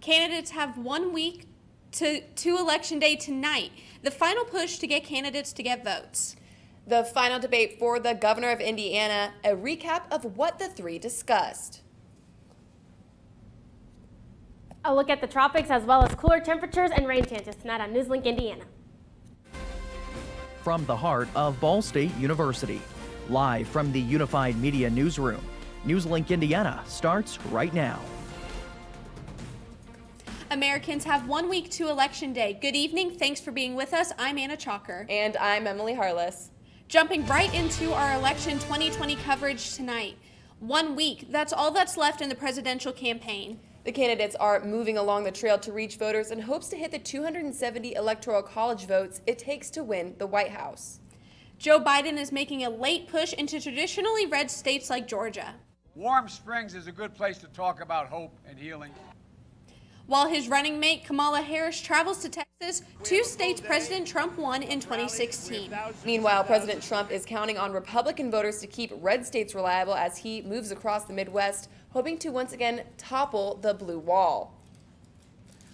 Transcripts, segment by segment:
Candidates have 1 week to Election Day tonight, the final push to get candidates to get votes. The final debate for the governor of Indiana, a recap of what the three discussed. A look at the tropics as well as cooler temperatures and rain chances tonight on NewsLink Indiana. From the heart of Ball State University, live from the Unified Media Newsroom, NewsLink Indiana starts right now. Americans have 1 week to Election Day. Good evening. Thanks for being with us. I'm Anna Chalker. And I'm Emily Harless. Jumping right into our election 2020 coverage tonight. 1 week, that's all that's left in the presidential campaign. The candidates are moving along the trail to reach voters in hopes to hit the 270 electoral college votes it takes to win the White House. Joe Biden is making a late push into traditionally red states like Georgia. Warm Springs is a good place to talk about hope and healing. While his running mate Kamala Harris travels to Texas, two states President Trump won in 2016. Meanwhile, President Trump is counting on Republican voters to keep red states reliable as he moves across the Midwest, hoping to once again topple the blue wall.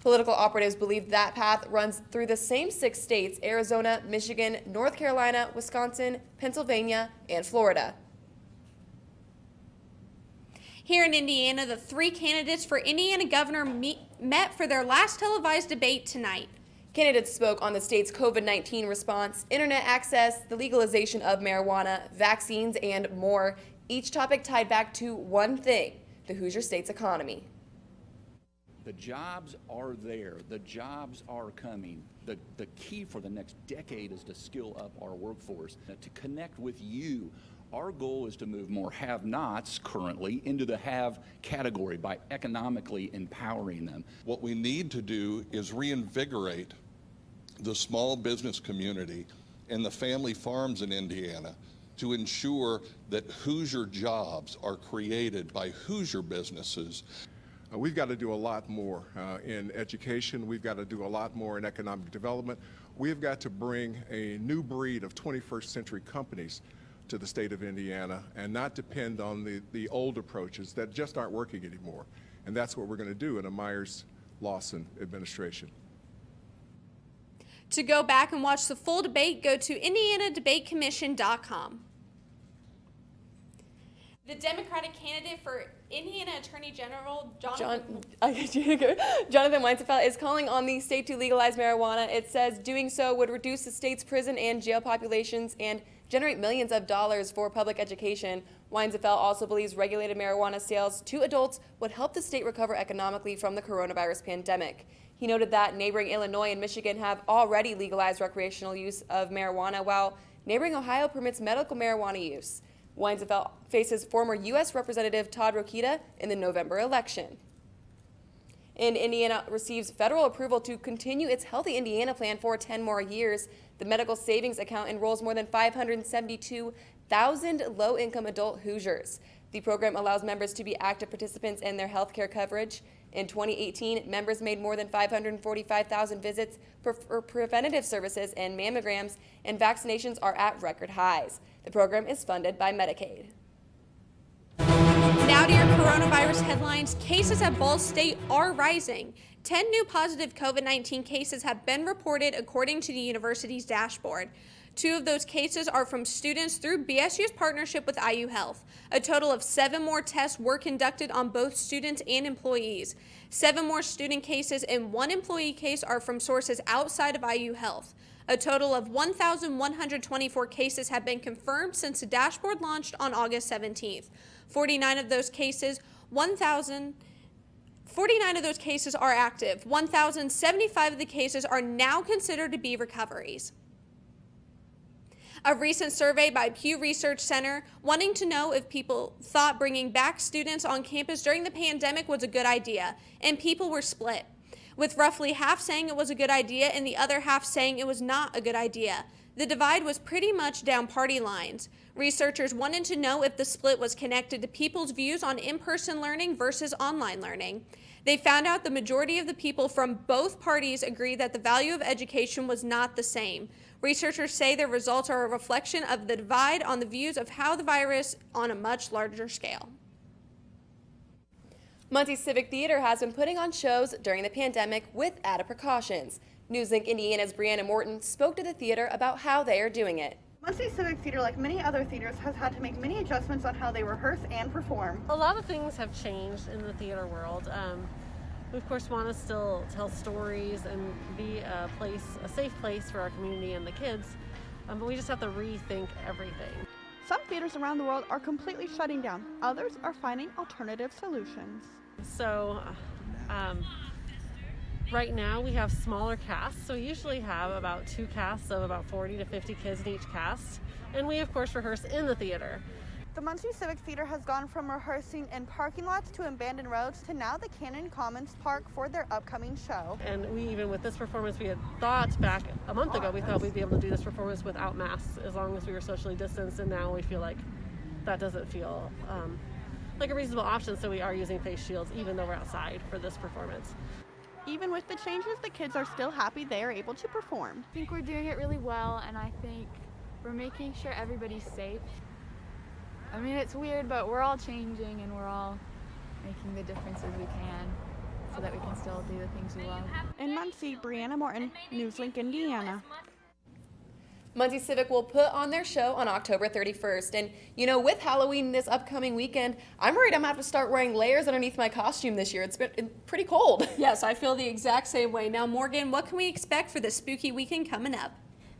Political operatives believe that path runs through the same 6 states: Arizona, Michigan, North Carolina, Wisconsin, Pennsylvania, and Florida. Here in Indiana, the 3 candidates for Indiana governor met for their last televised debate tonight. Candidates spoke on the state's COVID-19 response, internet access, the legalization of marijuana, vaccines, and more. Each topic tied back to one thing: the Hoosier State's economy. The jobs are there. The jobs are coming. The key for the next decade is to skill up our workforce, to connect with you. Our goal is to move more have-nots currently into the have category by economically empowering them. What we need to do is reinvigorate the small business community and the family farms in Indiana to ensure that Hoosier jobs are created by Hoosier businesses. We've got to do a lot more in education. We've got to do a lot more in economic development. We've got to bring a new breed of 21st century companies to the state of Indiana and not depend on the old approaches that just aren't working anymore. And that's what we're going to do in a Myers-Lawson administration. To go back and watch the full debate, go to indianadebatecommission.com. The Democratic candidate for Indiana Attorney General Jonathan Weissenfeld is calling on the state to legalize marijuana. It says doing so would reduce the state's prison and jail populations and generate millions of dollars for public education. Weissenfeld also believes regulated marijuana sales to adults would help the state recover economically from the coronavirus pandemic. He noted that neighboring Illinois and Michigan have already legalized recreational use of marijuana, while neighboring Ohio permits medical marijuana use. Weissenfeld faces former U.S. Representative Todd Rokita in the November election. And Indiana receives federal approval to continue its Healthy Indiana plan for 10 more years. The medical savings account enrolls more than 572,000 low-income adult Hoosiers. The program allows members to be active participants in their health care coverage. In 2018, members made more than 545,000 visits for preventative services and mammograms, and vaccinations are at record highs. The program is funded by Medicaid. Now to your coronavirus headlines. Cases at Ball State are rising. 10 new positive COVID-19 cases have been reported according to the university's dashboard. 2 of those cases are from students through BSU's partnership with IU Health. A total of 7 more tests were conducted on both students and employees. 7 more student cases and 1 employee case are from sources outside of IU Health. A total of 1,124 cases have been confirmed since the dashboard launched on August 17th. 49 of those cases are active. 1,075 of the cases are now considered to be recoveries. A recent survey by Pew Research Center wanting to know if people thought bringing back students on campus during the pandemic was a good idea, and people were split, with roughly half saying it was a good idea and the other half saying it was not a good idea. The divide was pretty much down party lines. Researchers wanted to know if the split was connected to people's views on in-person learning versus online learning. They found out the majority of the people from both parties agree that the value of education was not the same. Researchers say their results are a reflection of the divide on the views of how the virus on a much larger scale. Muncie Civic Theater has been putting on shows during the pandemic with added precautions. NewsLink Indiana's Brianna Morton spoke to the theater about how they are doing it. Muncie Civic Theater, like many other theaters, has had to make many adjustments on how they rehearse and perform. A lot of things have changed in the theater world. We of course want to still tell stories and be a safe place for our community and the kids, but we just have to rethink everything. Some theaters around the world are completely shutting down. Others are finding alternative solutions. So right now we have smaller casts, so we usually have about 2 casts of about 40 to 50 kids in each cast, and we of course rehearse in the theater. The Muncie Civic Theater has gone from rehearsing in parking lots to abandoned roads to now the Cannon Commons Park for their upcoming show. And we, even with this performance, we had thought back a month ago, we thought we'd be able to do this performance without masks as long as we were socially distanced, and now we feel like that doesn't feel like a reasonable option, so we are using face shields even though we're outside for this performance. Even with the changes, the kids are still happy they are able to perform. I think we're doing it really well, and I think we're making sure everybody's safe. I mean, it's weird, but we're all changing and we're all making the differences we can so that we can still do the things we love. In Muncie, Brianna Morton, NewsLink, Indiana. Muncie Civic will put on their show on October 31st. And, you know, with Halloween this upcoming weekend, I'm worried I'm going to have to start wearing layers underneath my costume this year. It's been pretty cold. Yes, I feel the exact same way. Now, Morgan, what can we expect for the spooky weekend coming up?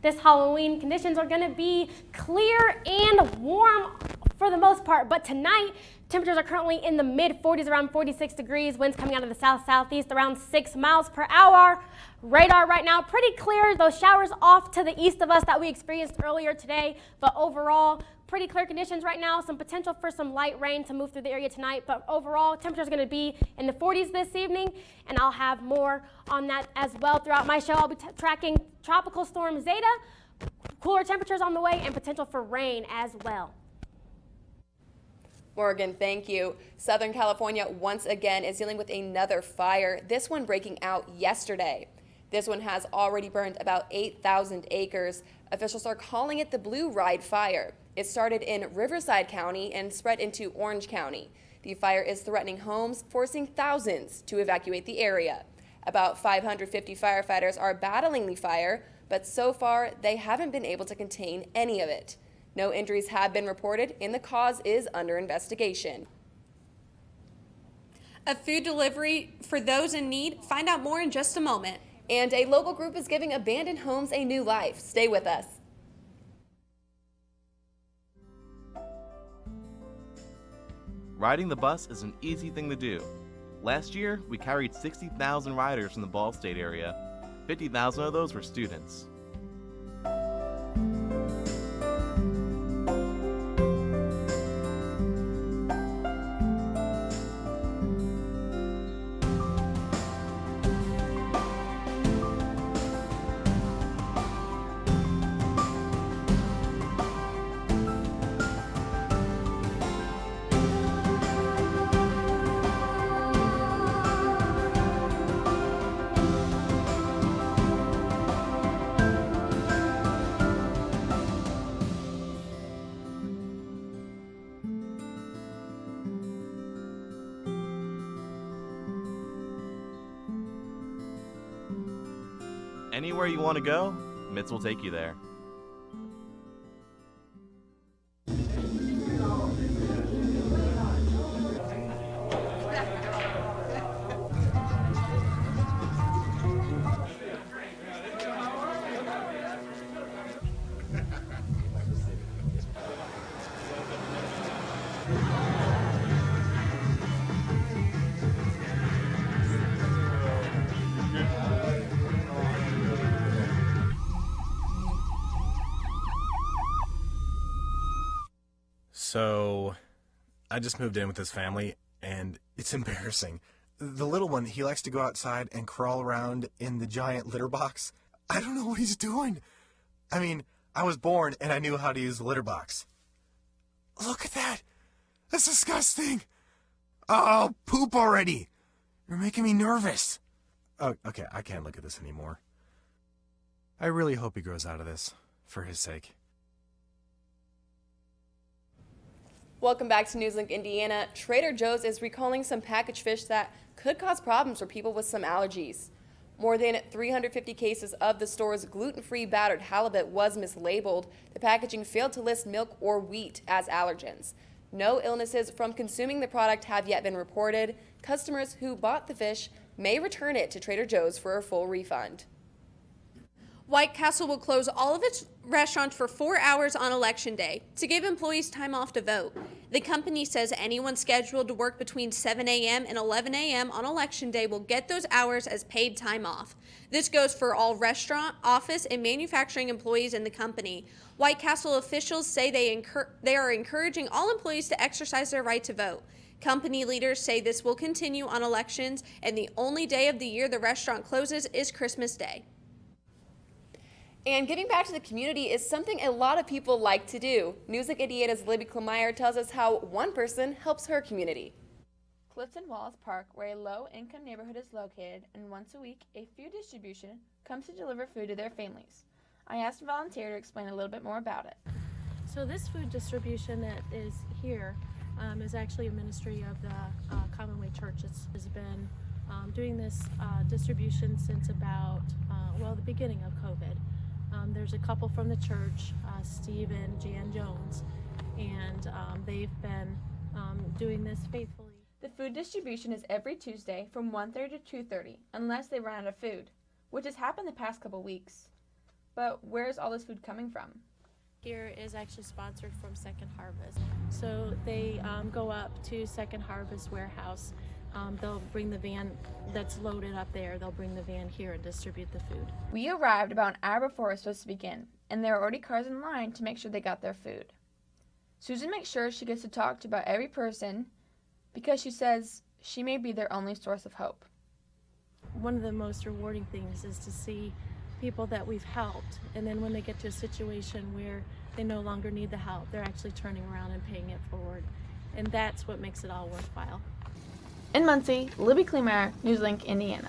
This Halloween, conditions are going to be clear and warm for the most part, but tonight temperatures are currently in the mid-40s, around 46 degrees, winds coming out of the south-southeast around 6 miles per hour. Radar right now pretty clear, those showers off to the east of us that we experienced earlier today, but overall pretty clear conditions right now, some potential for some light rain to move through the area tonight, but overall temperatures are going to be in the 40s this evening, and I'll have more on that as well throughout my show. I'll be tracking Tropical Storm Zeta, cooler temperatures on the way, and potential for rain as well. Morgan, thank you. Southern California once again is dealing with another fire, this one breaking out yesterday. This one has already burned about 8,000 acres. Officials are calling it the Blue Ride Fire. It started in Riverside County and spread into Orange County. The fire is threatening homes, forcing thousands to evacuate the area. About 550 firefighters are battling the fire, but so far they haven't been able to contain any of it. No injuries have been reported, and the cause is under investigation. A food delivery for those in need. Find out more in just a moment. And a local group is giving abandoned homes a new life. Stay with us. Riding the bus is an easy thing to do. Last year, we carried 60,000 riders from the Ball State area. 50,000 of those were students. Anywhere you want to go, MITS will take you there. So, I just moved in with his family, and it's embarrassing. The little one, he likes to go outside and crawl around in the giant litter box. I don't know what he's doing. I mean, I was born and I knew how to use the litter box. Look at that. That's disgusting. Oh, poop already. You're making me nervous. Oh, okay, I can't look at this anymore. I really hope he grows out of this, for his sake. Welcome back to NewsLink Indiana. Trader Joe's is recalling some packaged fish that could cause problems for people with some allergies. More than 350 cases of the store's gluten-free battered halibut was mislabeled. The packaging failed to list milk or wheat as allergens. No illnesses from consuming the product have yet been reported. Customers who bought the fish may return it to Trader Joe's for a full refund. White Castle will close all of its restaurants for 4 hours on Election Day to give employees time off to vote. The company says anyone scheduled to work between 7 a.m. and 11 a.m. on Election Day will get those hours as paid time off. This goes for all restaurant, office, and manufacturing employees in the company. White Castle officials say they are encouraging all employees to exercise their right to vote. Company leaders say this will continue on elections, and the only day of the year the restaurant closes is Christmas Day. And giving back to the community is something a lot of people like to do. NewsLink Indiana's Libby Klemeyer tells us how one person helps her community. Clifton Wallace Park, where a low-income neighborhood is located, and once a week, a food distribution comes to deliver food to their families. I asked a volunteer to explain a little bit more about it. So this food distribution that is here is actually a ministry of the Commonwealth Church. It's been doing this distribution since about, the beginning of COVID. There's a couple from the church, Steve and Jan Jones, and they've been doing this faithfully. The food distribution is every Tuesday from 1:30 to 2:30, unless they run out of food, which has happened the past couple weeks. But where's all this food coming from? Here is actually sponsored from Second Harvest. So they go up to Second Harvest warehouse. They'll bring the van that's loaded up there. They'll bring the van here and distribute the food. We arrived about an hour before it was supposed to begin, and there are already cars in line to make sure they got their food. Susan makes sure she gets to talk to about every person because she says she may be their only source of hope. One of the most rewarding things is to see people that we've helped, and then when they get to a situation where they no longer need the help, they're actually turning around and paying it forward. And that's what makes it all worthwhile. In Muncie, Libby Klemeyer, NewsLink, Indiana.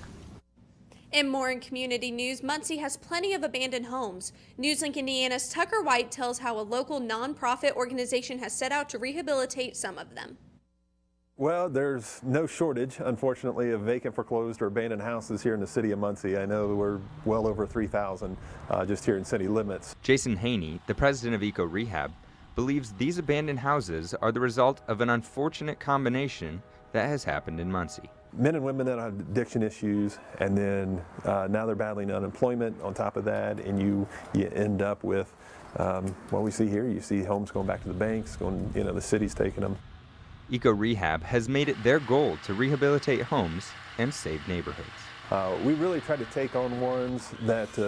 And more in community news, Muncie has plenty of abandoned homes. NewsLink Indiana's Tucker White tells how a local nonprofit organization has set out to rehabilitate some of them. Well, there's no shortage, unfortunately, of vacant, foreclosed, or abandoned houses here in the city of Muncie. I know we're well over 3,000 just here in city limits. Jason Haney, the president of Eco Rehab, believes these abandoned houses are the result of an unfortunate combination that has happened in Muncie. Men and women that have addiction issues, and then now they're battling unemployment on top of that, and you end up with what we see here. You see homes going back to the banks, the city's taking them. Eco Rehab has made it their goal to rehabilitate homes and save neighborhoods. We really try to take on ones that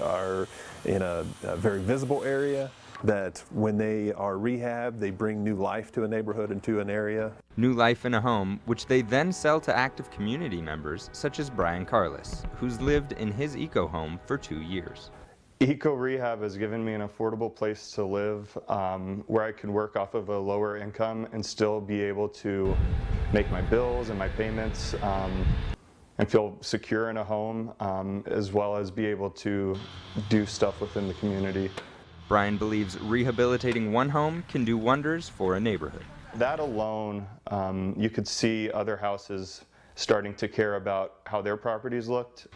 are in a very visible area, that when they are rehabbed, they bring new life to a neighborhood and to an area. New life in a home, which they then sell to active community members, such as Brian Carlis, who's lived in his eco home for 2 years. Eco Rehab has given me an affordable place to live where I can work off of a lower income and still be able to make my bills and my payments and feel secure in a home, as well as be able to do stuff within the community. Brian believes rehabilitating one home can do wonders for a neighborhood. That alone, you could see other houses starting to care about how their properties looked.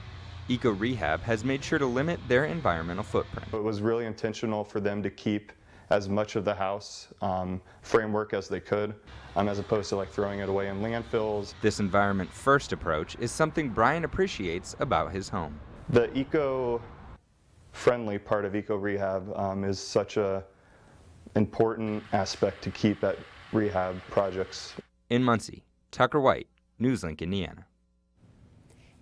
Eco Rehab has made sure to limit their environmental footprint. It was really intentional for them to keep as much of the house framework as they could, as opposed to throwing it away in landfills. This environment first approach is something Brian appreciates about his home. The eco-friendly part of Eco Rehab is such an important aspect to keep at rehab projects. In Muncie, Tucker White, NewsLink, Indiana.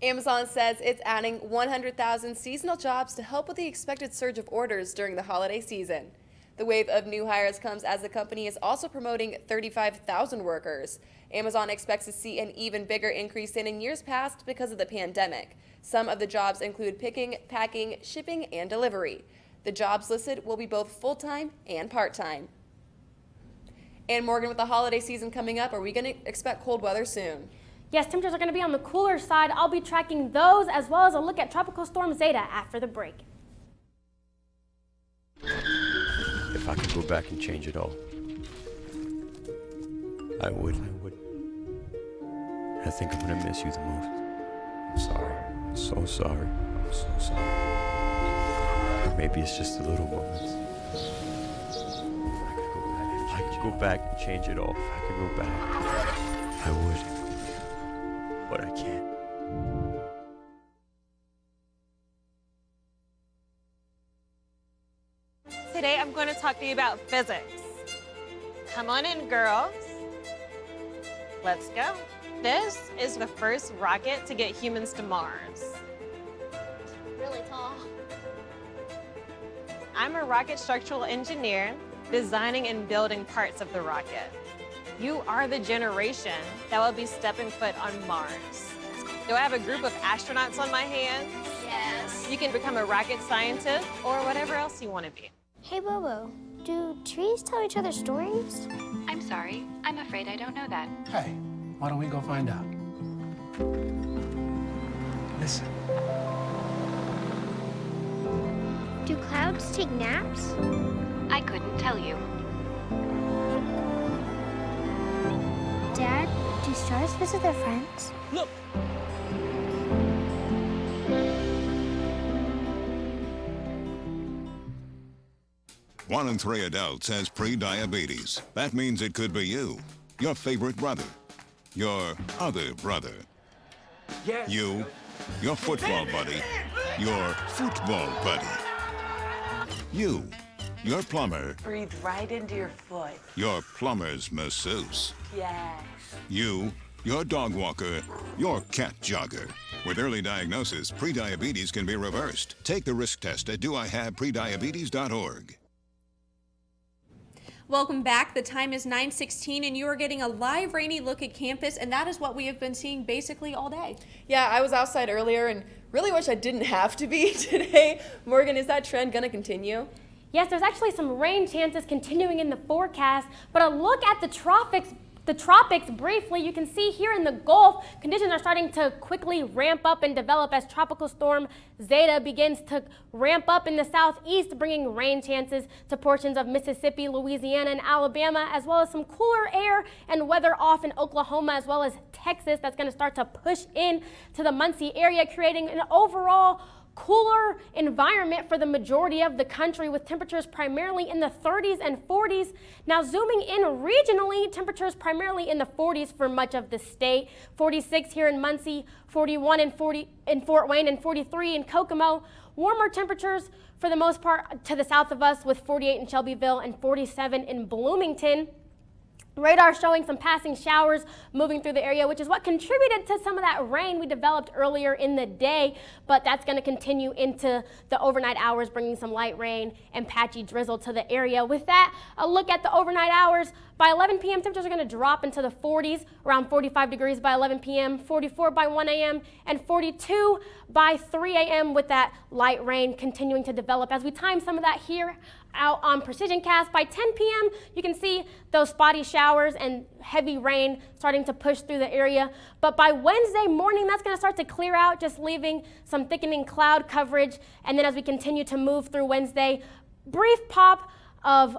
Amazon says it's adding 100,000 seasonal jobs to help with the expected surge of orders during the holiday season. The wave of new hires comes as the company is also promoting 35,000 workers. Amazon expects to see an even bigger increase than in years past because of the pandemic. Some of the jobs include picking, packing, shipping, and delivery. The jobs listed will be both full-time and part-time. And Morgan, with the holiday season coming up, are we going to expect cold weather soon? Yes, temperatures are going to be on the cooler side. I'll be tracking those as well as a look at Tropical Storm Zeta after the break. If I could go back and change it all, I would. I think I'm gonna miss you the most. I'm sorry. I'm so sorry. I'm so sorry. Or maybe it's just the little moments. If I could go back and change it all, if I could go back, I would. But I can't. Today I'm going to talk to you about physics. Come on in, girls. Let's go. This is the first rocket to get humans to Mars. Really tall. I'm a rocket structural engineer, designing and building parts of the rocket. You are the generation that will be stepping foot on Mars. Do I have a group of astronauts on my hands? Yes. You can become a rocket scientist or whatever else you want to be. Hey, Bobo, do trees tell each other stories? I'm sorry. I'm afraid I don't know that. Hey, why don't we go find out? Listen. Do clouds take naps? I couldn't tell you. Dad, do stars visit their friends? Look! One in 3 adults has pre-diabetes. That means it could be you, your favorite brother, your other brother, you, your football buddy, your football buddy, you, your plumber, Breathe right into your foot. your plumber's masseuse, Yes. you, your dog walker, your cat jogger. With early diagnosis, pre-diabetes can be reversed. Take the risk test at doihaveprediabetes.org. Welcome back. The time is 9:16 and you are getting a live rainy look at campus, and that is what we have been seeing basically all day. Yeah, I was outside earlier and really wish I didn't have to be today. Morgan, is that trend going to continue? Yes, there's actually some rain chances continuing in the forecast, but a look at the tropics briefly, you can see here in the Gulf, conditions are starting to quickly ramp up and develop as Tropical Storm Zeta begins to ramp up in the southeast, bringing rain chances to portions of Mississippi, Louisiana, and Alabama, as well as some cooler air and weather off in Oklahoma, as well as Texas. That's going to start to push in to the Muncie area, creating an overall cooler environment for the majority of the country, with temperatures primarily in the 30s and 40s. Now zooming in regionally, temperatures primarily in the 40s for much of the state. 46 here in Muncie, 41 in Fort Wayne, and 43 in Kokomo. Warmer temperatures for the most part to the south of us, with 48 in Shelbyville and 47 in Bloomington. Radar showing some passing showers moving through the area, which is what contributed to some of that rain we developed earlier in the day, but that's going to continue into the overnight hours, bringing some light rain and patchy drizzle to the area. With that, a look at the overnight hours. By 11 p.m., temperatures are going to drop into the 40s, around 45 degrees by 11 p.m., 44 by 1 a.m., and 42 by 3 a.m. with that light rain continuing to develop. As we time some of that here out on Precision Cast, by 10 p.m., you can see those spotty showers and heavy rain starting to push through the area. But by Wednesday morning, that's going to start to clear out, just leaving some thickening cloud coverage. And then as we continue to move through Wednesday, brief pop of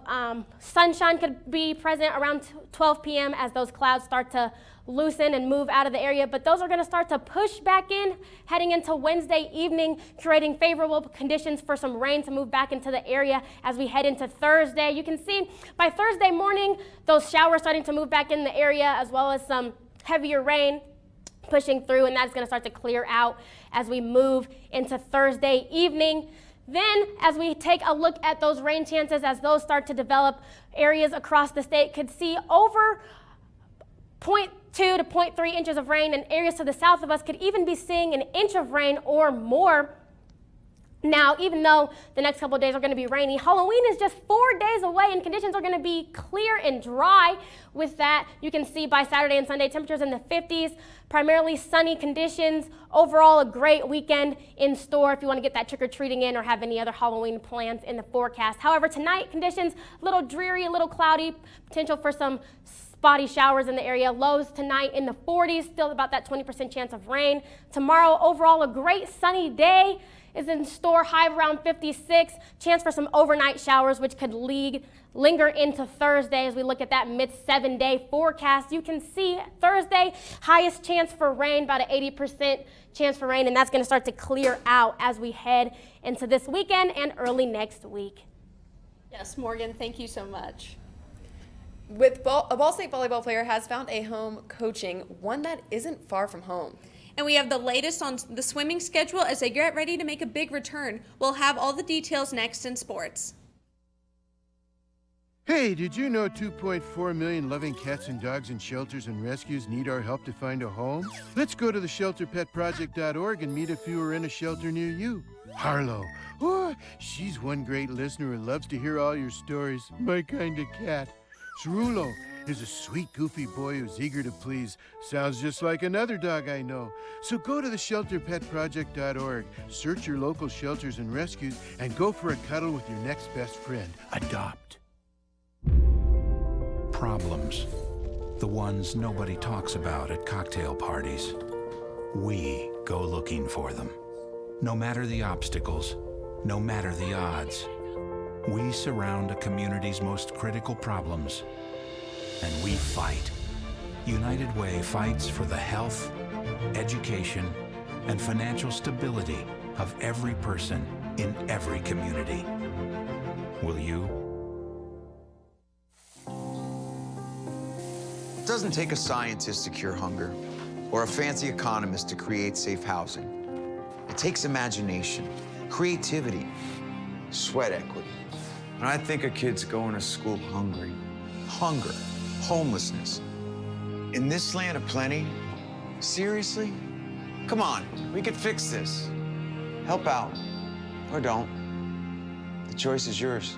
sunshine could be present around 12 p.m. as those clouds start to loosen and move out of the area, but those are going to start to push back in heading into Wednesday evening, creating favorable conditions for some rain to move back into the area as we head into Thursday. You can see by Thursday morning, those showers starting to move back in the area, as well as some heavier rain pushing through, and that's going to start to clear out as we move into Thursday evening. Then, as we take a look at those rain chances, as those start to develop, areas across the state could see over 0.2 to 0.3 inches of rain, and areas to the south of us could even be seeing an inch of rain or more. Now, even though the next couple of days are going to be rainy, Halloween is just 4 days away and conditions are going to be clear and dry. With that, you can see by Saturday and Sunday, temperatures in the 50s, primarily sunny conditions. Overall, a great weekend in store if you want to get that trick-or-treating in or have any other Halloween plans in the forecast. However, tonight, conditions a little dreary, a little cloudy, potential for some spotty showers in the area. Lows tonight in the 40s, still about that 20% chance of rain. Tomorrow, overall, a great sunny day. is in store, high of around 56. Chance for some overnight showers, which could linger into Thursday. As we look at that mid-7-day forecast, you can see Thursday, highest chance for rain, about an 80% chance for rain, and that's going to start to clear out as we head into this weekend and early next week. Yes, Morgan, thank you so much. A Ball State volleyball player has found a home coaching, one that isn't far from home. And we have the latest on the swimming schedule as they get ready to make a big return. We'll have all the details next in sports. Hey, did you know 2.4 million loving cats and dogs in shelters and rescues need our help to find a home? Let's go to theshelterpetproject.org and meet if you are in a shelter near you. Harlow, oh, she's one great listener who loves to hear all your stories. My kind of cat. Cerulo is a sweet, goofy boy who's eager to please. Sounds just like another dog I know. So go to theshelterpetproject.org, search your local shelters and rescues, and go for a cuddle with your next best friend. Adopt. Problems. The ones nobody talks about at cocktail parties. We go looking for them. No matter the obstacles, no matter the odds. We surround a community's most critical problems, and we fight. United Way fights for the health, education, and financial stability of every person in every community. Will you? It doesn't take a scientist to cure hunger or a fancy economist to create safe housing. It takes imagination, creativity, sweat equity. And I think of kids going to school hungry. Hunger, homelessness. In this land of plenty, seriously? Come on, we could fix this. Help out, or don't. The choice is yours.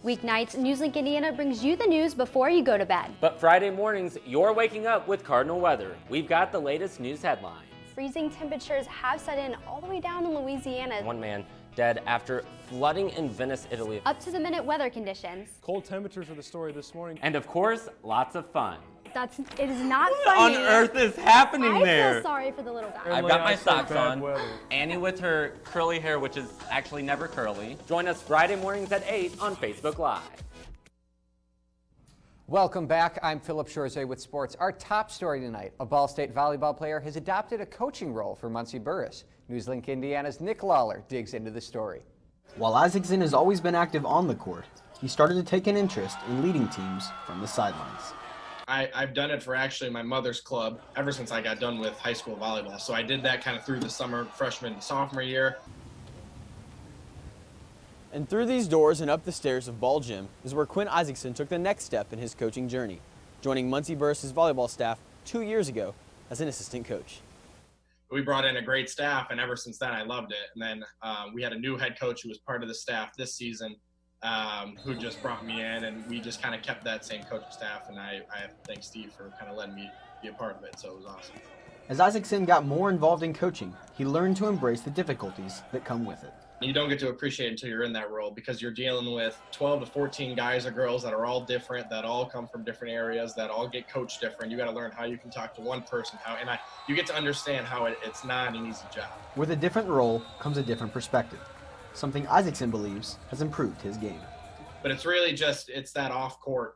Weeknights, NewsLink Indiana brings you the news before you go to bed. But Friday mornings, you're waking up with Cardinal weather. We've got the latest news headlines. Freezing temperatures have set in all the way down in Louisiana. One man dead after flooding in Venice, Italy. Up to the minute weather conditions. Cold temperatures are the story this morning. And of course, lots of fun. It is not What funny. on earth is happening there? I feel sorry for the little guy. I've got my socks on. Annie with her curly hair, which is actually never curly. Join us Friday mornings at 8 on Facebook Live. Welcome back. I'm Philip Shorzay with sports. Our top story tonight, a Ball State volleyball player has adopted a coaching role for Muncie Burris. NewsLink Indiana's Nick Lawler digs into the story. While Isaacson has always been active on the court, he started to take an interest in leading teams from the sidelines. I've done it for actually my mother's club ever since I got done with high school volleyball. So I did that kind of through the summer, freshman and sophomore year. And through these doors and up the stairs of Ball Gym is where Quinn Isaacson took the next step in his coaching journey, joining Muncie Burris' volleyball staff 2 years ago as an assistant coach. We brought in a great staff, and ever since then I loved it. And then we had a new head coach who was part of the staff this season, who just brought me in, and we just kind of kept that same coaching staff, and I have to thank Steve for kind of letting me be a part of it, so it was awesome. As Isaacson got more involved in coaching, he learned to embrace the difficulties that come with it. You don't get to appreciate it until you're in that role, because you're dealing with 12 to 14 guys or girls that are all different, that all come from different areas, that all get coached different. You got to learn how you can talk to one person, you get to understand how it's not an easy job. With a different role comes a different perspective, something Isaacson believes has improved his game. But it's really it's that off-court,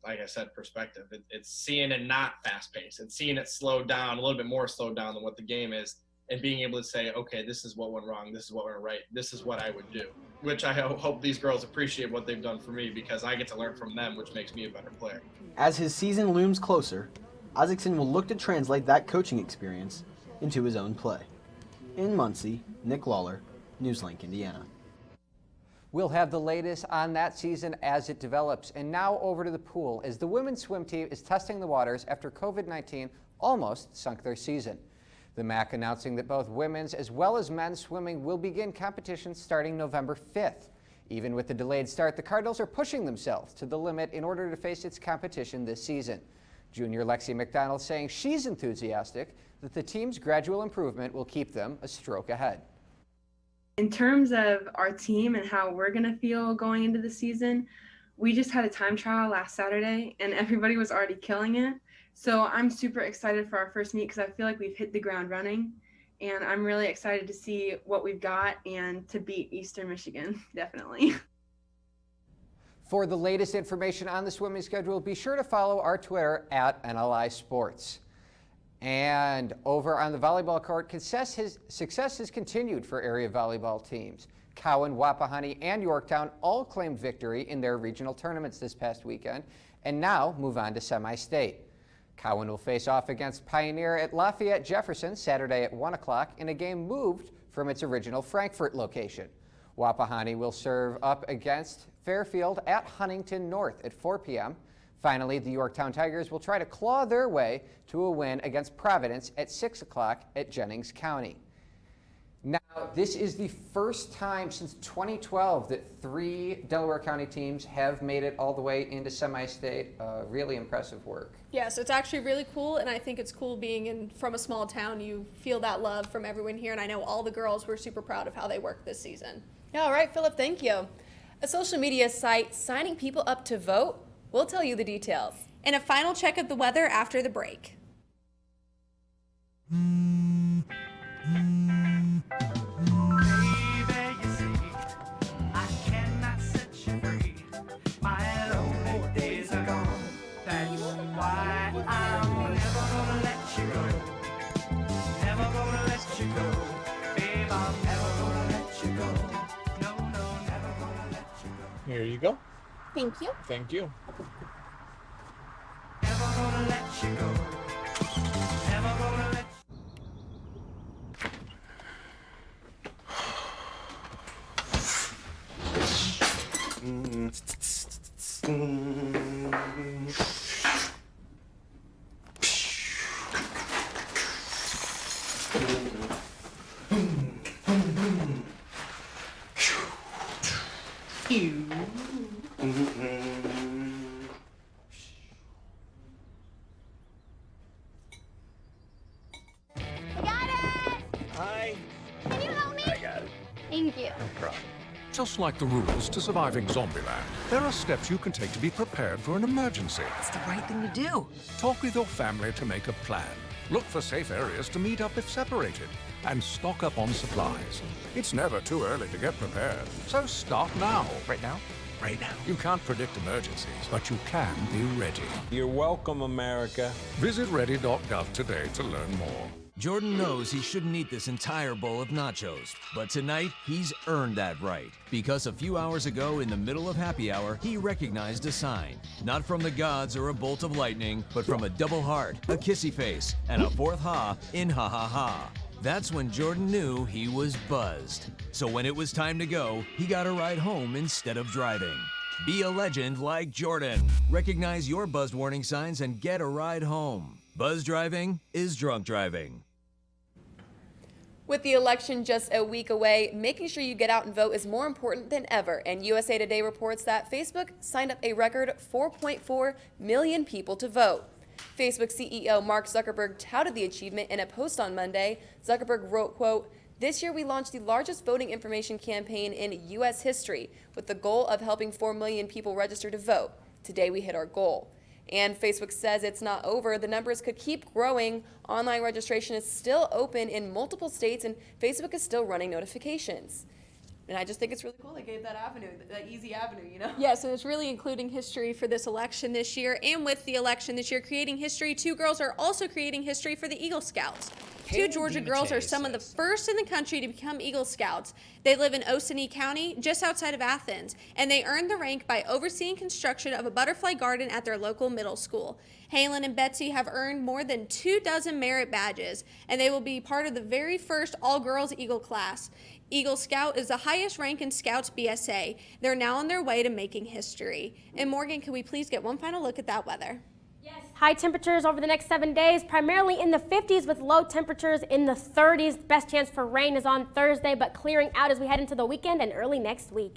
like I said, perspective. It's seeing it not fast-paced. It's seeing it slowed down, a little bit more slowed down than what the game is, and being able to say, okay, this is what went wrong, this is what went right, this is what I would do. Which I hope these girls appreciate what they've done for me, because I get to learn from them, which makes me a better player. As his season looms closer, Isaacson will look to translate that coaching experience into his own play. In Muncie, Nick Lawler, NewsLink, Indiana. We'll have the latest on that season as it develops. And now over to the pool, as the women's swim team is testing the waters after COVID-19 almost sunk their season. The MAC announcing that both women's as well as men's swimming will begin competitions starting November 5th. Even with the delayed start, the Cardinals are pushing themselves to the limit in order to face its competition this season. Junior Lexi McDonald saying she's enthusiastic that the team's gradual improvement will keep them a stroke ahead. In terms of our team and how we're going to feel going into the season, we just had a time trial last Saturday and everybody was already killing it. So I'm super excited for our first meet because I feel like we've hit the ground running. and I'm really excited to see what we've got and to beat Eastern Michigan, definitely. For the latest information on the swimming schedule, be sure to follow our Twitter at NLI Sports. And over on the volleyball court, success has continued for area volleyball teams. Cowan, Wapahani, and Yorktown all claimed victory in their regional tournaments this past weekend, and now move on to semi-state. Cowan will face off against Pioneer at Lafayette Jefferson Saturday at 1 o'clock in a game moved from its original Frankfort location. Wapahani will serve up against Fairfield at Huntington North at 4 p.m. Finally, the Yorktown Tigers will try to claw their way to a win against Providence at 6 o'clock at Jennings County. Now, this is the first time since 2012 that 3 Delaware County teams have made it all the way into semi-state. Really impressive work. Yeah, so it's actually really cool, and I think it's cool being from a small town. You feel that love from everyone here, and I know all the girls were super proud of how they worked this season. Yeah, all right, Philip, thank you. A social media site signing people up to vote. We'll tell you the details. And a final check of the weather after the break. Here you go. Thank you. Thank you. Thank you. Just like the rules to surviving Zombieland, there are steps you can take to be prepared for an emergency. It's the right thing to do. Talk with your family to make a plan. Look for safe areas to meet up if separated. And stock up on supplies. It's never too early to get prepared. So start now. Right now? Right now. You can't predict emergencies, but you can be ready. You're welcome, America. Visit ready.gov today to learn more. Jordan knows he shouldn't eat this entire bowl of nachos, but tonight he's earned that right. Because a few hours ago, in the middle of happy hour, he recognized a sign. Not from the gods or a bolt of lightning, but from a double heart, a kissy face, and a fourth ha in ha ha ha. That's when Jordan knew he was buzzed. So when it was time to go, he got a ride home instead of driving. Be a legend like Jordan. Recognize your buzzed warning signs and get a ride home. Buzz driving is drunk driving. With the election just a week away, making sure you get out and vote is more important than ever. And USA Today reports that Facebook signed up a record 4.4 million people to vote. Facebook CEO Mark Zuckerberg touted the achievement in a post on Monday. Zuckerberg wrote, quote, "This year we launched the largest voting information campaign in U.S. history with the goal of helping 4 million people register to vote. Today we hit our goal." And Facebook says it's not over. The numbers could keep growing. Online registration is still open in multiple states, and Facebook is still running notifications. And I just think it's really cool they gave that avenue, that easy avenue, you know? Yes, and it's really including history for this election this year. And with the election this year creating history, 2 girls are also creating history for the Eagle Scouts. 2 Georgia girls are some of the first in the country to become Eagle Scouts. They live in Osanee County, just outside of Athens, and they earned the rank by overseeing construction of a butterfly garden at their local middle school. Halen and Betsy have earned more than 24 merit badges, and they will be part of the very first all-girls Eagle class. Eagle Scout is the highest rank in Scouts BSA. They're now on their way to making history. And Morgan, can we please get one final look at that weather? High temperatures over the next 7 days, primarily in the 50s with low temperatures in the 30s. Best chance for rain is on Thursday, but clearing out as we head into the weekend and early next week.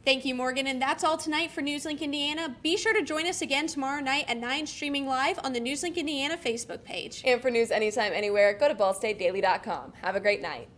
Thank you, Morgan. And that's all tonight for NewsLink Indiana. Be sure to join us again tomorrow night at 9, streaming live on the NewsLink Indiana Facebook page. And for news anytime, anywhere, go to ballstatedaily.com. Have a great night.